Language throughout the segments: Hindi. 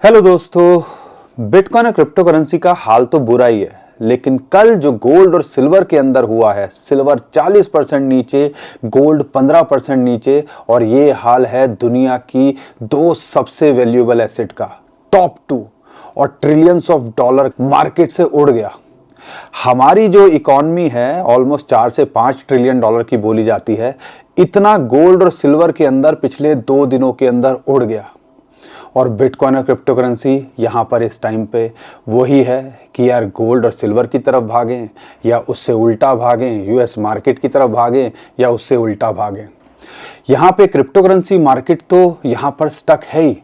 हेलो दोस्तों, बिटकॉइन और क्रिप्टो करेंसी का हाल तो बुरा ही है। लेकिन कल जो गोल्ड और सिल्वर के अंदर हुआ है, सिल्वर 40% नीचे, गोल्ड 15% नीचे, और ये हाल है दुनिया की दो सबसे वैल्यूएबल एसेट का, टॉप टू, और ट्रिलियंस ऑफ डॉलर मार्केट से उड़ गया। हमारी जो इकॉनमी है ऑलमोस्ट 4 से 5 ट्रिलियन डॉलर की बोली जाती है, इतना गोल्ड और सिल्वर के अंदर पिछले 2 दिनों के अंदर उड़ गया। और बिटकॉइन और क्रिप्टो करेंसी यहाँ पर इस टाइम पे वही है कि यार गोल्ड और सिल्वर की तरफ भागें या उससे उल्टा भागें, यूएस मार्केट की तरफ भागें या उससे उल्टा भागें। यहाँ पे क्रिप्टो करेंसी मार्केट तो यहाँ पर स्टक है ही,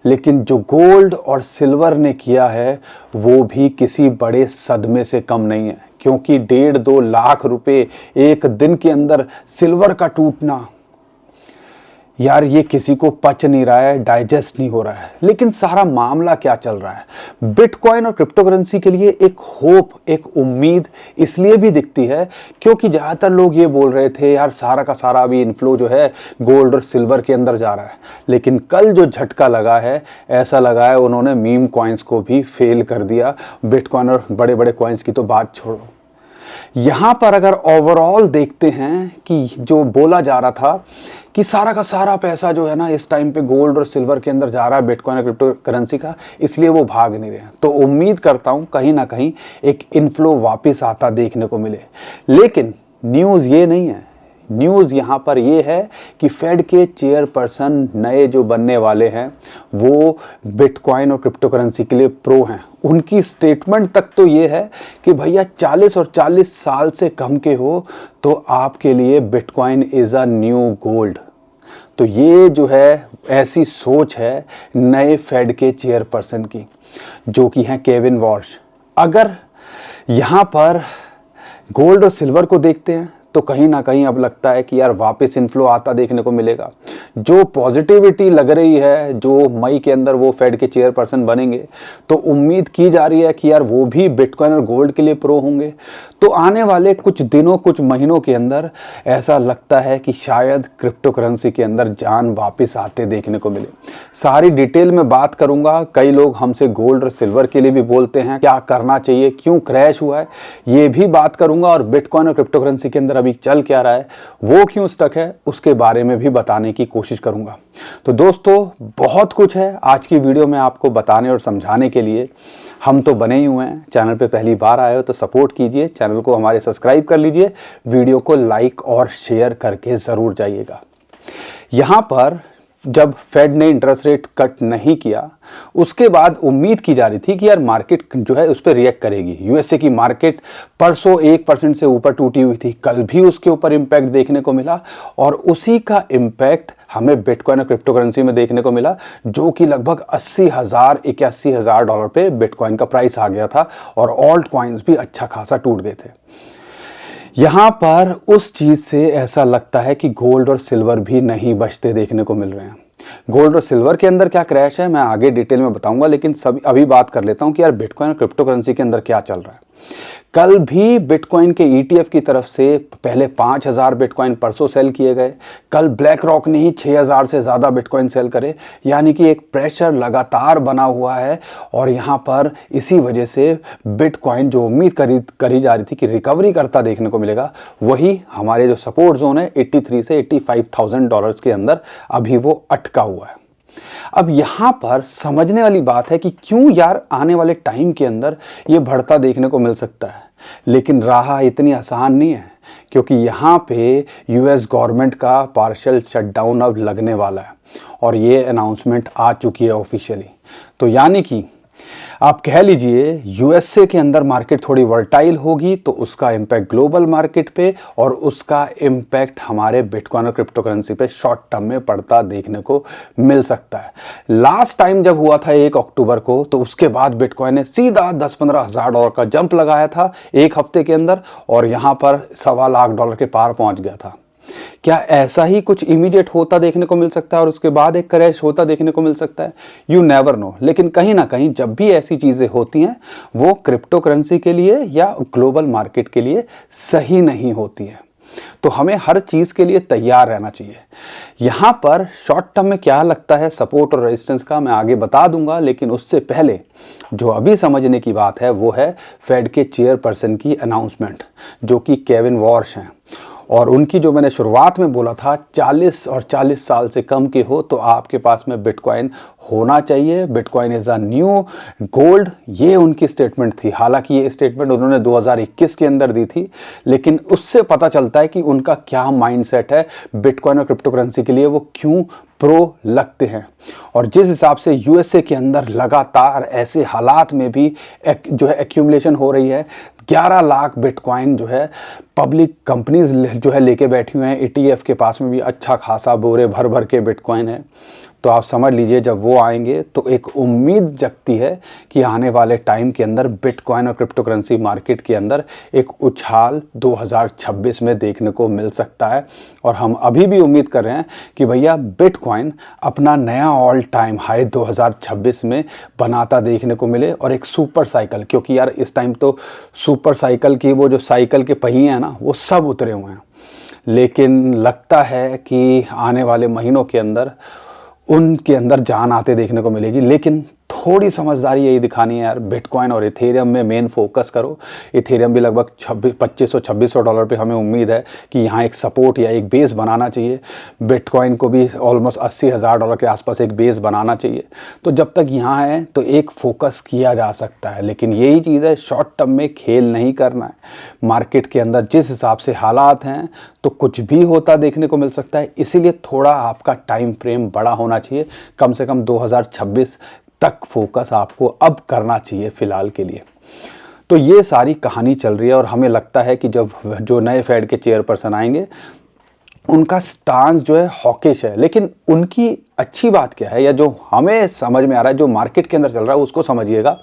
लेकिन जो गोल्ड और सिल्वर ने किया है वो भी किसी बड़े सदमे से कम नहीं है, क्योंकि 1.5-2 लाख रुपए एक दिन के अंदर सिल्वर का टूटना, यार ये किसी को पच नहीं रहा है, डाइजेस्ट नहीं हो रहा है। लेकिन सारा मामला क्या चल रहा है, बिटकॉइन और क्रिप्टो करेंसी के लिए एक होप, एक उम्मीद इसलिए भी दिखती है क्योंकि ज़्यादातर लोग ये बोल रहे थे यार सारा का सारा अभी इन्फ्लो जो है गोल्ड और सिल्वर के अंदर जा रहा है। लेकिन कल जो झटका लगा है, ऐसा लगा है उन्होंने मीम कॉइन्स को भी फेल कर दिया। बिटकॉइन और बड़े बड़े कॉइन्स की तो बात छोड़ो, यहाँ पर अगर ओवरऑल देखते हैं कि जो बोला जा रहा था कि सारा का सारा पैसा जो है ना इस टाइम पे गोल्ड और सिल्वर के अंदर जा रहा है, बिटकॉइन और क्रिप्टो करेंसी का, इसलिए वो भाग नहीं रहे हैं। तो उम्मीद करता हूँ कहीं ना कहीं एक इन्फ्लो वापस आता देखने को मिले। लेकिन न्यूज़ ये नहीं है, न्यूज़ यहाँ पर ये है कि फेड के चेयरपर्सन नए जो बनने वाले हैं वो बिटकॉइन और क्रिप्टो करेंसी के लिए प्रो हैं। उनकी स्टेटमेंट तक तो ये है कि भैया 40 और 40 साल से कम के हो तो आपके लिए bitcoin is a new gold. तो ये जो है ऐसी सोच है नए फेड के चेयरपर्सन की, जो कि हैं केविन वॉर्श। अगर यहाँ पर गोल्ड और सिल्वर को देखते हैं तो कहीं ना कहीं अब लगता है कि यार वापस इन्फ्लो आता देखने को मिलेगा। जो पॉजिटिविटी लग रही है, जो मई के अंदर वो फेड के चेयरपर्सन बनेंगे, तो उम्मीद की जा रही है कि यार वो भी बिटकॉइन और गोल्ड के लिए प्रो होंगे। तो आने वाले कुछ दिनों, कुछ महीनों के अंदर ऐसा लगता है कि शायद क्रिप्टो करेंसी के अंदर जान वापस आते देखने को मिले। सारी डिटेल में बात करूंगा। कई लोग हमसे गोल्ड और सिल्वर के लिए भी बोलते हैं क्या करना चाहिए, क्यों क्रैश हुआ है, ये भी बात करूंगा। और बिटकॉइन और क्रिप्टो करेंसी के अंदर अभी चल क्या रहा है, वो क्यों स्टक है, उसके बारे में भी बताने की कोशिश करूंगा। तो दोस्तों बहुत कुछ है आज की वीडियो में आपको बताने और समझाने के लिए। हम तो बने ही हुए हैं, चैनल पे पहली बार आए हो तो सपोर्ट कीजिए, चैनल को हमारे सब्सक्राइब कर लीजिए, वीडियो को लाइक और शेयर करके ज़रूर जाइएगा। यहाँ पर जब फेड ने इंटरेस्ट रेट कट नहीं किया, उसके बाद उम्मीद की जा रही थी कि यार मार्केट जो है उस पर रिएक्ट करेगी। यूएसए की मार्केट परसों 1% से ऊपर टूटी हुई थी, कल भी उसके ऊपर इम्पैक्ट देखने को मिला, और उसी का इम्पैक्ट हमें बिटकॉइन और क्रिप्टो करेंसी में देखने को मिला, जो कि लगभग 80,000 81,000 डॉलर पे बिटकॉइन का प्राइस आ गया था, और ऑल्ट कॉइन्स भी अच्छा खासा टूट गए थे। यहाँ पर उस चीज़ से ऐसा लगता है कि गोल्ड और सिल्वर भी नहीं बचते देखने को मिल रहे हैं। गोल्ड और सिल्वर के अंदर क्या क्रैश है मैं आगे डिटेल में बताऊंगा, लेकिन सभी अभी बात कर लेता हूँ कि यार बिटकॉइन और क्रिप्टो करेंसी के अंदर क्या चल रहा है। कल भी बिटकॉइन के ईटीएफ की तरफ से पहले 5,000 बिटकॉइन परसों सेल किए गए। कल ब्लैक रॉक ने ही 6,000 से ज़्यादा बिटकॉइन सेल करे, यानी कि एक प्रेशर लगातार बना हुआ है। और यहाँ पर इसी वजह से बिटकॉइन जो उम्मीद करी जा रही थी कि रिकवरी करता देखने को मिलेगा, वही हमारे जो सपोर्ट जोन है 83 से 85,000 डॉलर्स के अंदर अभी वो अटका हुआ है। अब यहाँ पर समझने वाली बात है कि क्यों यार आने वाले टाइम के अंदर ये बढ़ता देखने को मिल सकता है, लेकिन राह इतनी आसान नहीं है, क्योंकि यहाँ पे यूएस गवर्नमेंट का पार्शियल शटडाउन अब लगने वाला है और ये अनाउंसमेंट आ चुकी है ऑफिशियली। तो यानी कि आप कह लीजिए यूएसए के अंदर मार्केट थोड़ी वर्टाइल होगी, तो उसका इम्पैक्ट ग्लोबल मार्केट पे और उसका इम्पैक्ट हमारे बिटकॉइन और क्रिप्टो करेंसी पे शॉर्ट टर्म में पड़ता देखने को मिल सकता है। लास्ट टाइम जब हुआ था 1 अक्टूबर को, तो उसके बाद बिटकॉइन ने सीधा 10-15 हज़ार डॉलर का जंप लगाया था एक हफ्ते के अंदर, और यहाँ पर $1.25 के पार पहुंच गया था। क्या ऐसा ही कुछ इमीडिएट होता देखने को मिल सकता है और उसके बाद एक क्रैश होता देखने को मिल सकता है? You never know. लेकिन कहीं ना कहीं जब भी ऐसी चीज़ें होती हैं वो क्रिप्टो करेंसी के लिए या ग्लोबल मार्केट के लिए सही नहीं होती है। तो हमें हर चीज़ के लिए तैयार रहना चाहिए। यहाँ पर शॉर्ट टर्म में क्या लगता है सपोर्ट और रेजिस्टेंस का मैं आगे बता दूंगा, लेकिन उससे पहले जो अभी समझने की बात है वो है फेड के चेयरपर्सन की अनाउंसमेंट, जो कि केविन वॉर्श हैं। और उनकी जो मैंने शुरुआत में बोला था 40 और 40 साल से कम के हो तो आपके पास में बिटकॉइन होना चाहिए, bitcoin is a new gold, ये उनकी स्टेटमेंट थी। हालांकि ये स्टेटमेंट उन्होंने 2021 के अंदर दी थी, लेकिन उससे पता चलता है कि उनका क्या माइंडसेट है बिटकॉइन और क्रिप्टो करेंसी के लिए, वो क्यों प्रो लगते हैं। और जिस हिसाब से यूएसए के अंदर लगातार ऐसे हालात में भी जो है एक्यूमुलेशन हो रही है, 11 लाख बिटकॉइन जो है पब्लिक कंपनीज जो है लेके बैठी हुए हैं, ईटीएफ के पास में भी अच्छा खासा बोरे भर भर के बिटकॉइन है। तो आप समझ लीजिए जब वो आएंगे तो एक उम्मीद जगती है कि आने वाले टाइम के अंदर बिटकॉइन और क्रिप्टो करेंसी मार्केट के अंदर एक उछाल 2026 में देखने को मिल सकता है। और हम अभी भी उम्मीद कर रहे हैं कि भैया बिटकॉइन अपना नया ऑल टाइम हाई 2026 में बनाता देखने को मिले, और एक सुपर साइकिल, क्योंकि यार इस टाइम तो सुपर साइकिल की वो जो साइकिल के पहिए हैं ना वो सब उतरे हुए हैं, लेकिन लगता है कि आने वाले महीनों के अंदर उनके अंदर जान आते देखने को मिलेगी। लेकिन थोड़ी समझदारी यही दिखानी है यार, बिटकॉइन और इथेरियम में मेन फोकस करो। इथेरियम भी लगभग 2500-2600 डॉलर पे हमें उम्मीद है कि यहाँ एक सपोर्ट या एक बेस बनाना चाहिए। बिटकॉइन को भी ऑलमोस्ट 80,000 डॉलर के आसपास एक बेस बनाना चाहिए। तो जब तक यहाँ है तो एक फोकस किया जा सकता है, लेकिन यही चीज़ है, शॉर्ट टर्म में खेल नहीं करना है। मार्केट के अंदर जिस हिसाब से हालात हैं तो कुछ भी होता देखने को मिल सकता है, इसीलिए थोड़ा आपका टाइम फ्रेम बड़ा होना चाहिए। कम से कम 2026 तक फोकस आपको अब करना चाहिए फिलहाल के लिए। तो ये सारी कहानी चल रही है, और हमें लगता है कि जब जो नए फेड के चेयरपर्सन आएंगे उनका स्टांस जो है हॉकिश है। लेकिन उनकी अच्छी बात क्या है, या जो हमें समझ में आ रहा है, जो मार्केट के अंदर चल रहा है उसको समझिएगा।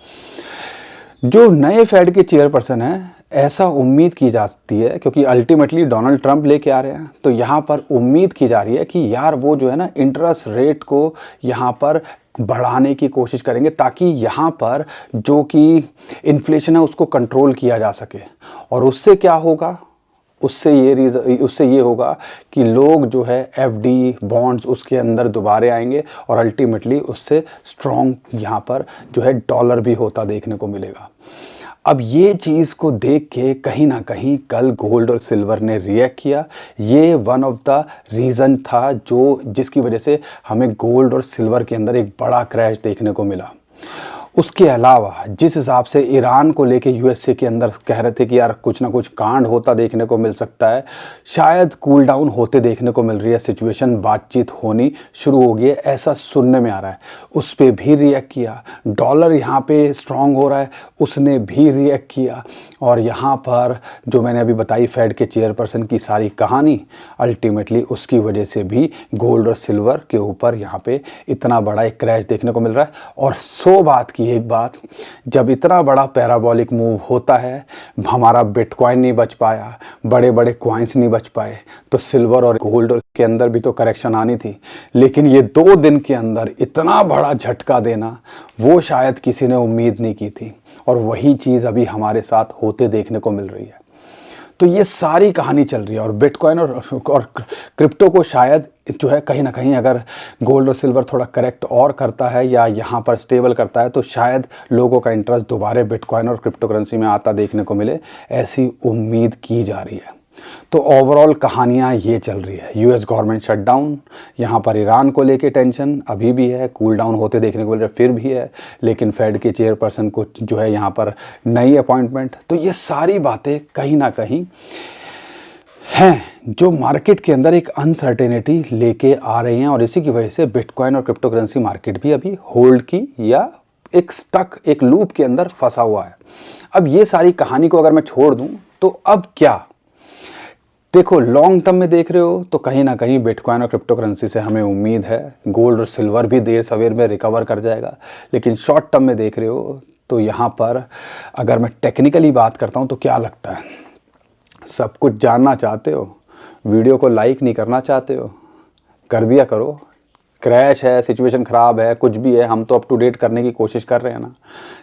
जो नए फेड के चेयरपर्सन हैं, ऐसा उम्मीद की जाती है, क्योंकि अल्टीमेटली डोनाल्ड ट्रंप लेके आ रहे हैं, तो यहाँ पर उम्मीद की जा रही है कि यार वो जो है ना इंटरेस्ट रेट को यहाँ पर बढ़ाने की कोशिश करेंगे, ताकि यहाँ पर जो कि इन्फ्लेशन है उसको कंट्रोल किया जा सके। और उससे क्या होगा, उससे ये होगा कि लोग जो है एफडी बॉन्ड्स उसके अंदर दोबारे आएंगे, और अल्टीमेटली उससे स्ट्रॉन्ग यहाँ पर जो है डॉलर भी होता देखने को मिलेगा। अब ये चीज़ को देख के कहीं ना कहीं कल गोल्ड और सिल्वर ने रिएक्ट किया। ये वन ऑफ द रीज़न था जिसकी वजह से हमें गोल्ड और सिल्वर के अंदर एक बड़ा क्रैश देखने को मिला। उसके अलावा जिस हिसाब से ईरान को लेके यूएसए के अंदर कह रहे थे कि यार कुछ ना कुछ कांड होता देखने को मिल सकता है, शायद कूल डाउन होते देखने को मिल रही है सिचुएशन, बातचीत होनी शुरू हो गई है, ऐसा सुनने में आ रहा है। उस पर भी रिएक्ट किया। डॉलर यहाँ पे स्ट्रांग हो रहा है, उसने भी रिएक्ट किया। और यहाँ पर जो मैंने अभी बताई फेड के चेयरपर्सन की सारी कहानी, अल्टीमेटली उसकी वजह से भी गोल्ड और सिल्वर के ऊपर यहाँ पे इतना बड़ा एक क्रैश देखने को मिल रहा है। और 100 बात की एक बात, जब इतना बड़ा पैराबोलिक मूव होता है, हमारा बिटकॉइन नहीं बच पाया, बड़े बड़े कॉइन्स नहीं बच पाए, तो सिल्वर और गोल्ड के अंदर भी तो करेक्शन आनी थी। लेकिन ये 2 दिन के अंदर इतना बड़ा झटका देना, वो शायद किसी ने उम्मीद नहीं की थी, और वही चीज़ अभी हमारे साथ होते देखने को मिल रही है। तो ये सारी कहानी चल रही है, और बिटकॉइन और क्रिप्टो को शायद जो है कहीं ना कहीं अगर गोल्ड और सिल्वर थोड़ा करेक्ट और करता है या यहाँ पर स्टेबल करता है, तो शायद लोगों का इंटरेस्ट दोबारा बिटकॉइन और क्रिप्टो करेंसी में आता देखने को मिले, ऐसी उम्मीद की जा रही है। तो ओवरऑल कहानियाँ ये चल रही है। यूएस गवर्नमेंट शटडाउन, यहाँ पर ईरान को लेके टेंशन अभी भी है, कूल डाउन होते देखने को मिल रहा है फिर भी है, लेकिन फेड के चेयरपर्सन को जो है यहाँ पर नई अपॉइंटमेंट, तो ये सारी बातें कहीं ना कहीं हैं जो मार्केट के अंदर एक अनसर्टेनिटी लेके आ रही हैं, और इसी की वजह से बिटकॉइन और क्रिप्टो करेंसी मार्केट भी अभी होल्ड की या एक लूप के अंदर फंसा हुआ है। अब ये सारी कहानी को अगर मैं छोड़ दूं तो अब क्या, देखो लॉन्ग टर्म में देख रहे हो तो कहीं ना कहीं बिटकॉइन और क्रिप्टो करेंसी से हमें उम्मीद है गोल्ड और सिल्वर भी देर सवेर में रिकवर कर जाएगा। लेकिन शॉर्ट टर्म में देख रहे हो तो यहाँ पर अगर मैं टेक्निकली बात करता हूँ तो क्या लगता है, सब कुछ जानना चाहते हो, वीडियो को लाइक नहीं करना चाहते हो, कर दिया करो, क्रैश है, सिचुएशन ख़राब है, कुछ भी है, हम तो अप टू डेट करने की कोशिश कर रहे हैं ना।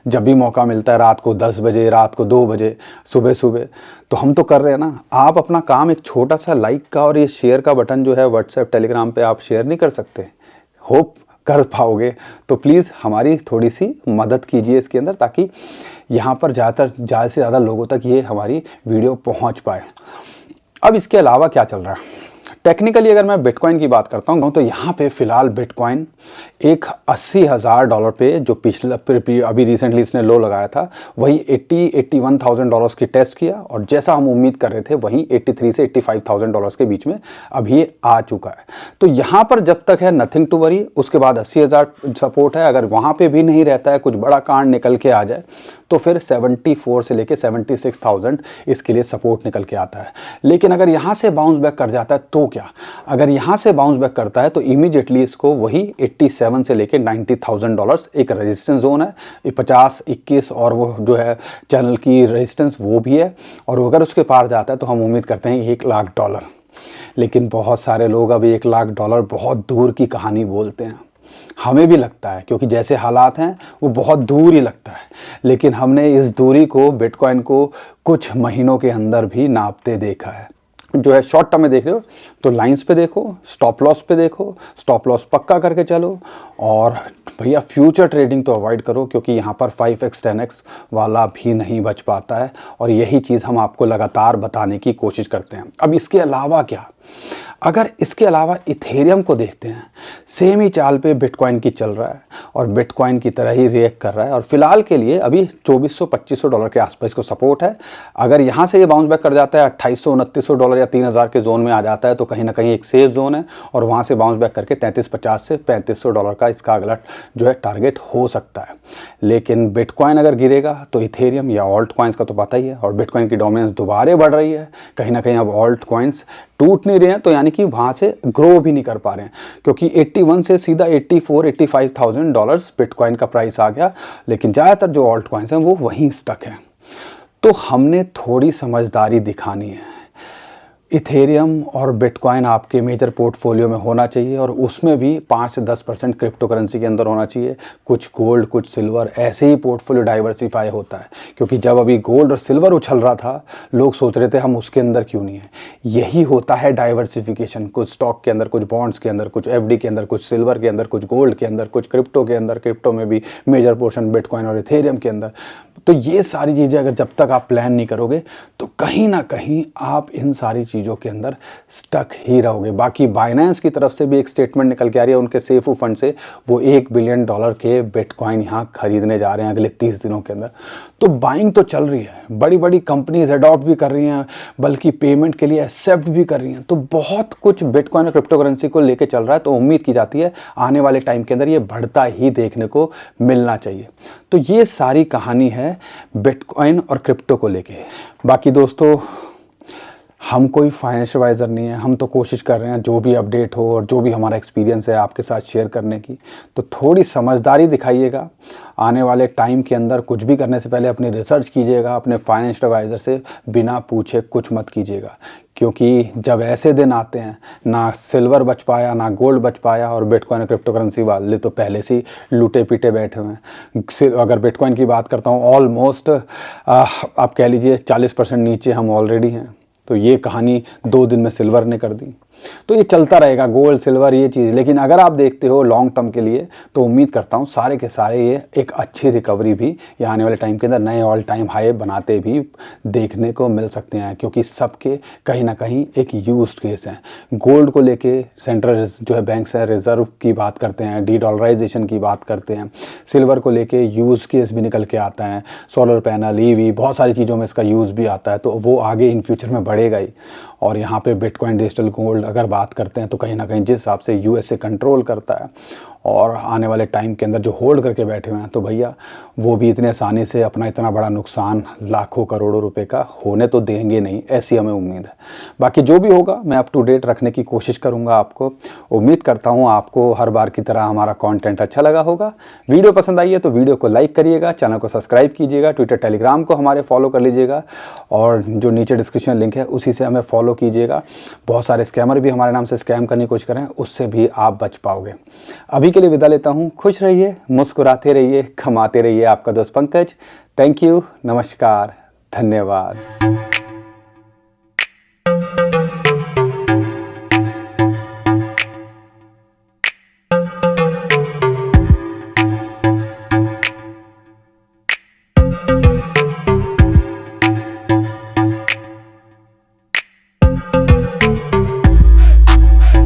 जब भी मौका मिलता है, रात को 10 बजे, रात को 2 बजे, सुबह सुबह, तो हम तो कर रहे हैं ना। आप अपना काम एक छोटा सा लाइक का और ये शेयर का बटन जो है व्हाट्सएप टेलीग्राम पे आप शेयर नहीं कर सकते? होप कर पाओगे। तो प्लीज़ हमारी थोड़ी सी मदद कीजिए इसके अंदर, ताकि यहाँ पर ज़्यादा से ज़्यादा लोगों तक ये हमारी वीडियो पहुँच पाए। अब इसके अलावा क्या चल रहा है टेक्निकली, अगर मैं बिटकॉइन की बात करता हूँ तो यहाँ पे फ़िलहाल बिटकॉइन एक $80,000 पे, जो पिछला अभी रिसेंटली इसने लो लगाया था, वही $81,000 की टेस्ट किया, और जैसा हम उम्मीद कर रहे थे वही 83 से $85,000 के बीच में अब ये आ चुका है। तो यहाँ पर जब तक है नथिंग टू वरी। उसके बाद 80,000 सपोर्ट है। अगर वहाँ पे भी नहीं रहता है, कुछ बड़ा कांड निकल के आ जाए, तो फिर 74 से लेके 76,000 इसके लिए सपोर्ट निकल के आता है। लेकिन अगर यहाँ से बाउंस बैक कर जाता है तो क्या? अगर यहाँ से बाउंस बैक करता है तो इमीडिएटली इसको वही 87 से लेके $90,000 एक रेजिस्टेंस जोन है, 50, 21, और वो जो है चैनल की रेजिस्टेंस वो भी है। और अगर उसके पार जाता है तो हम उम्मीद करते हैं $1,00,000। लेकिन बहुत सारे लोग अभी $1,00,000 बहुत दूर की कहानी बोलते हैं। हमें भी लगता है, क्योंकि जैसे हालात हैं वो बहुत दूर ही लगता है। लेकिन हमने इस दूरी को, बिटकॉइन को, कुछ महीनों के अंदर भी नापते देखा है। जो है शॉर्ट टर्म में देख रहे हो तो लाइंस पे देखो, स्टॉप लॉस पे देखो, स्टॉप लॉस पक्का करके चलो। और भैया फ्यूचर ट्रेडिंग तो अवॉइड करो, क्योंकि यहाँ पर 5x 10x वाला भी नहीं बच पाता है। और यही चीज़ हम आपको लगातार बताने की कोशिश करते हैं। अब इसके अलावा क्या? अगर इसके अलावा इथेरियम को देखते हैं, सेम ही चाल पे बिटकॉइन की चल रहा है और बिटकॉइन की तरह ही रिएक्ट कर रहा है। और फिलहाल के लिए अभी $2,400-$2,500 के आसपास को सपोर्ट है। अगर यहाँ से ये बाउंस बैक कर जाता है $2,800-$2,900 या 3,000 के जोन में आ जाता है, तो कहीं ना कहीं एक सेफ जोन है। और वहाँ से बाउंस बैक करके $3,350 से $3,500 का इसका अगला जो है टारगेट हो सकता है। लेकिन बिटकॉइन अगर गिरेगा तो इथेरियम या ऑल्ट कॉइन्स का तो पता ही है, और बिटकॉइन की डोमिनेंस दोबारा बढ़ रही है। कहीं ना कहीं अब ऑल्ट कॉइन्स टूट नहीं रहे हैं, तो यानी कि वहाँ से ग्रो भी नहीं कर पा रहे हैं, क्योंकि 81 से सीधा $84,000-$85,000 बिटकॉइन का प्राइस आ गया। लेकिन ज़्यादातर जो ऑल्ट कॉइन्स हैं वो वहीं स्टक हैं। तो हमने थोड़ी समझदारी दिखानी है। इथेरियम और बिटकॉइन आपके मेजर पोर्टफोलियो में होना चाहिए, और उसमें भी 5 से 10% क्रिप्टो करेंसी के अंदर होना चाहिए। कुछ गोल्ड, कुछ सिल्वर, ऐसे ही पोर्टफोलियो डाइवर्सिफाई होता है। क्योंकि जब अभी गोल्ड और सिल्वर उछल रहा था, लोग सोच रहे थे हम उसके अंदर क्यों नहीं है। यही होता है डाइवर्सिफिकेशन। कुछ स्टॉक के अंदर, कुछ बॉन्ड्स के अंदर, कुछ एफडी के अंदर, कुछ सिल्वर के अंदर, कुछ गोल्ड के अंदर, कुछ क्रिप्टो के अंदर, क्रिप्टो में भी मेजर पोर्शन बिटकॉइन और इथेरियम के अंदर। तो ये सारी चीज़ें अगर जब तक आप प्लान नहीं करोगे, तो कहीं ना कहीं आप इन सारी चीज़ों के अंदर स्टक ही रहोगे। बाकी बाइनेंस की तरफ से भी एक स्टेटमेंट निकल के आ रही है उनके सेफू फंड से, वो $1 बिलियन के बिटकॉइन यहाँ खरीदने जा रहे हैं अगले 30 दिनों के अंदर। तो बाइंग तो चल रही है, बड़ी बड़ी कंपनीज अडॉप्ट भी कर रही हैं, बल्कि पेमेंट के लिए एक्सेप्ट भी कर रही हैं। तो बहुत कुछ बिटकॉइन और क्रिप्टो करेंसी को लेके चल रहा है। तो उम्मीद की जाती है आने वाले टाइम के अंदर ये बढ़ता ही देखने को मिलना चाहिए। तो ये सारी कहानी है बिटकॉइन और क्रिप्टो को लेके। बाकी दोस्तों, हम कोई फाइनेंशियल एडवाइज़र नहीं है। हम तो कोशिश कर रहे हैं जो भी अपडेट हो और जो भी हमारा एक्सपीरियंस है आपके साथ शेयर करने की। तो थोड़ी समझदारी दिखाइएगा। आने वाले टाइम के अंदर कुछ भी करने से पहले अपनी रिसर्च कीजिएगा। अपने फाइनेंशियल एडवाइज़र से बिना पूछे कुछ मत कीजिएगा, क्योंकि जब ऐसे दिन आते हैं, ना सिल्वर बच पाया, ना गोल्ड बच पाया, और बिटकॉइन और क्रिप्टो करेंसी वाले तो पहले से ही लूटे पीटे बैठे हुए हैं। अगर बिटकॉइन की बात करता हूँ, ऑलमोस्ट आप कह लीजिए 40% नीचे हम ऑलरेडी हैं। तो ये कहानी 2 दिन में सिल्वर ने कर दी। तो ये चलता रहेगा, गोल्ड सिल्वर ये चीज़। लेकिन अगर आप देखते हो लॉन्ग टर्म के लिए, तो उम्मीद करता हूँ सारे के सारे ये एक अच्छी रिकवरी भी ये आने वाले टाइम के अंदर नए ऑल टाइम हाई बनाते भी देखने को मिल सकते हैं, क्योंकि सबके कहीं ना कहीं एक यूज्ड केस हैं। गोल्ड को लेके सेंट्रल जो है बैंक्स है, रिजर्व की बात करते हैं, डीडॉलराइजेशन की बात करते हैं। सिल्वर को लेके यूज केस भी निकल के आता है, सोलर पैनल, ईवी, बहुत सारी चीज़ों में इसका यूज़ भी आता है। तो वो आगे इन फ्यूचर में बढ़ेगा ही। और यहाँ पे बिटकॉइन, डिजिटल गोल्ड अगर बात करते हैं, तो कहीं ना कहीं जिस हिसाब से यूएसए कंट्रोल करता है और आने वाले टाइम के अंदर जो होल्ड करके बैठे हुए हैं, तो भैया वो भी इतने आसानी से अपना इतना बड़ा नुकसान लाखों करोड़ों रुपए का होने तो देंगे नहीं, ऐसी हमें उम्मीद है। बाकी जो भी होगा मैं अप टू डेट रखने की कोशिश करूंगा आपको। उम्मीद करता हूं आपको हर बार की तरह हमारा कंटेंट अच्छा लगा होगा। वीडियो पसंद आई है तो वीडियो को लाइक करिएगा, चैनल को सब्सक्राइब कीजिएगा, ट्विटर टेलीग्राम को हमारे फॉलो कर लीजिएगा और जो नीचे डिस्क्रिप्शन लिंक है उसी से हमें फॉलो कीजिएगा। बहुत सारे स्कैमर भी हमारे नाम से स्कैम करने की कोशिश करें, उससे भी आप बच पाओगे। अभी के लिए विदा लेता हूँ। खुश रहिए, मुस्कुराते रहिए, कमाते रहिए। आपका दोस्त पंकज। थैंक यू, नमस्कार, धन्यवाद।